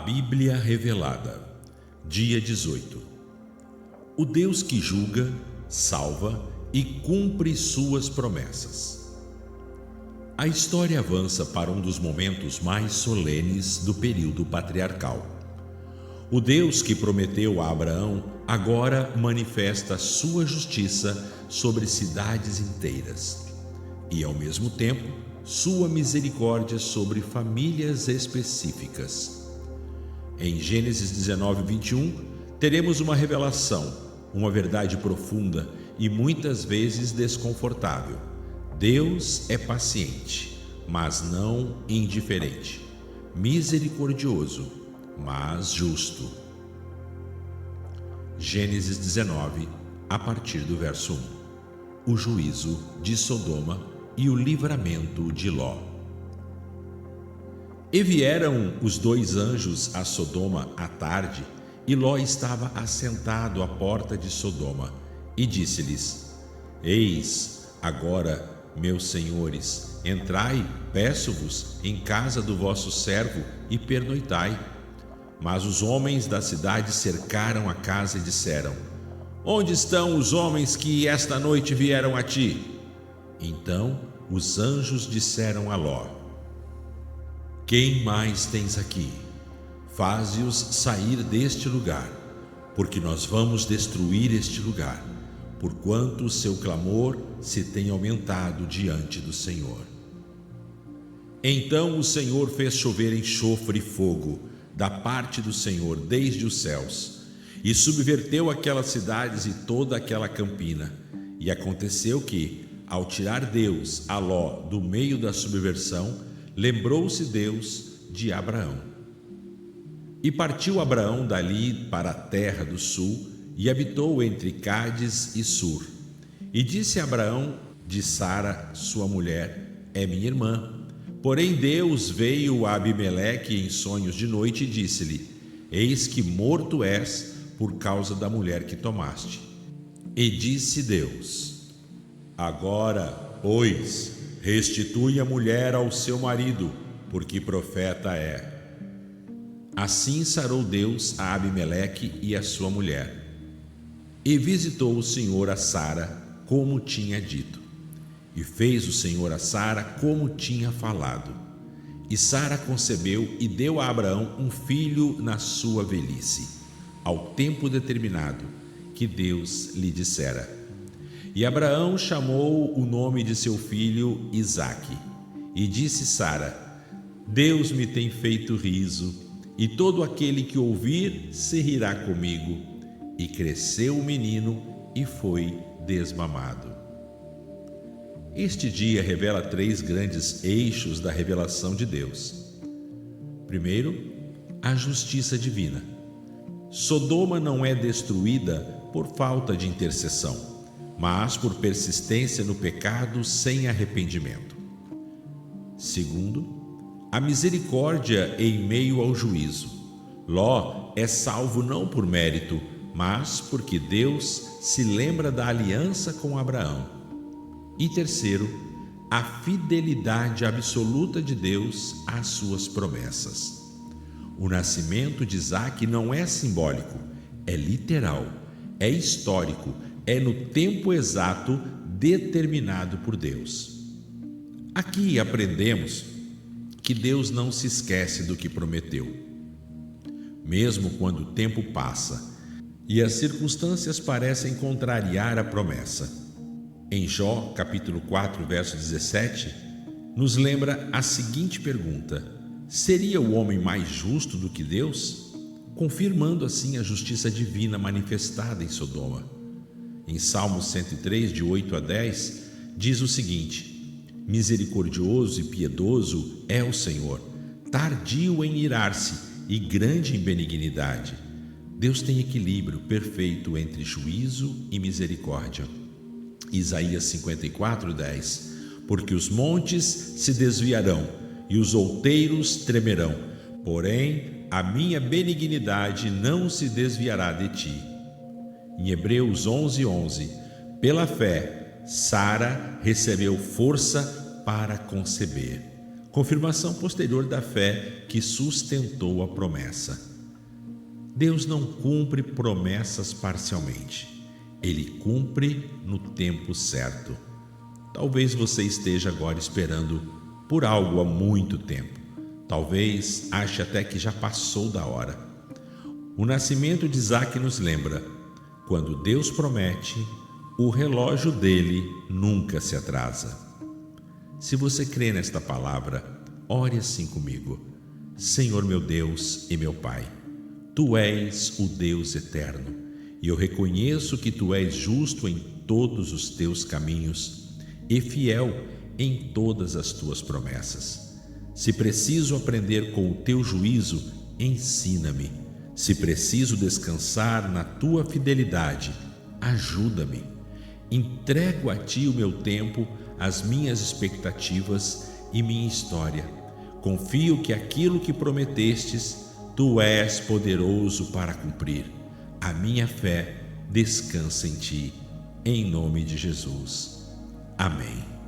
Bíblia Revelada, dia 18. O Deus que julga, salva e cumpre suas promessas. A história avança para um dos momentos mais solenes do período patriarcal. O Deus que prometeu a Abraão agora manifesta sua justiça sobre cidades inteiras e, ao mesmo tempo, sua misericórdia sobre famílias específicas. Em Gênesis 19, 21, teremos uma revelação, uma verdade profunda e muitas vezes desconfortável. Deus é paciente, mas não indiferente, misericordioso, mas justo. Gênesis 19, a partir do verso 1. O juízo de Sodoma e o livramento de Ló. E vieram os dois anjos a Sodoma à tarde, e Ló estava assentado à porta de Sodoma, e disse-lhes: Eis, agora, meus senhores, entrai, peço-vos, em casa do vosso servo, e pernoitai. Mas os homens da cidade cercaram a casa e disseram: Onde estão os homens que esta noite vieram a ti? Então os anjos disseram a Ló: Quem mais tens aqui? Faze-os sair deste lugar, porque nós vamos destruir este lugar, porquanto o seu clamor se tem aumentado diante do Senhor. Então o Senhor fez chover enxofre e fogo da parte do Senhor desde os céus, e subverteu aquelas cidades e toda aquela campina. E aconteceu que, ao tirar Deus a Ló do meio da subversão, lembrou-se Deus de Abraão. E partiu Abraão dali para a terra do sul, e habitou entre Cádiz e Sur. E disse Abraão de Sara, sua mulher: É minha irmã. Porém Deus veio a Abimeleque em sonhos de noite e disse-lhe: Eis que morto és por causa da mulher que tomaste. E disse Deus: Agora, pois, restitui a mulher ao seu marido, porque profeta é. Assim sarou Deus a Abimeleque e a sua mulher. E visitou o Senhor a Sara, como tinha dito. E fez o Senhor a Sara como tinha falado. E Sara concebeu e deu a Abraão um filho na sua velhice, ao tempo determinado que Deus lhe dissera. E Abraão chamou o nome de seu filho Isaque. E disse Sara: Deus me tem feito riso, e todo aquele que ouvir se rirá comigo. E cresceu o menino e foi desmamado. Este dia revela três grandes eixos da revelação de Deus. Primeiro, a justiça divina. Sodoma não é destruída por falta de intercessão, mas por persistência no pecado sem arrependimento. Segundo, a misericórdia em meio ao juízo. Ló é salvo não por mérito, mas porque Deus se lembra da aliança com Abraão. E terceiro, a fidelidade absoluta de Deus às suas promessas. O nascimento de Isaque não é simbólico, é literal, é histórico, é no tempo exato determinado por Deus. Aqui aprendemos que Deus não se esquece do que prometeu. Mesmo quando o tempo passa e as circunstâncias parecem contrariar a promessa. Em Jó, capítulo 4, verso 17, nos lembra a seguinte pergunta: seria o homem mais justo do que Deus? Confirmando assim a justiça divina manifestada em Sodoma. Em Salmo 103, de 8 a 10, diz o seguinte: Misericordioso e piedoso é o Senhor, tardio em irar-se e grande em benignidade. Deus tem equilíbrio perfeito entre juízo e misericórdia. Isaías 54, 10. Porque os montes se desviarão e os outeiros tremerão, porém a minha benignidade não se desviará de ti. Em Hebreus 11, 11. Pela fé, Sara recebeu força para conceber, confirmação posterior da fé que sustentou a promessa. Deus não cumpre promessas parcialmente. Ele cumpre no tempo certo. Talvez você esteja agora esperando por algo há muito tempo. Talvez ache até que já passou da hora. O nascimento de Isaac nos lembra: quando Deus promete, o relógio dele nunca se atrasa. Se você crê nesta palavra, ore assim comigo: Senhor meu Deus e meu Pai, Tu és o Deus eterno, e eu reconheço que Tu és justo em todos os Teus caminhos e fiel em todas as Tuas promessas. Se preciso aprender com o Teu juízo, ensina-me. Se preciso descansar na Tua fidelidade, ajuda-me. Entrego a Ti o meu tempo, as minhas expectativas e minha história. Confio que aquilo que prometestes, Tu és poderoso para cumprir. A minha fé descansa em Ti, em nome de Jesus. Amém.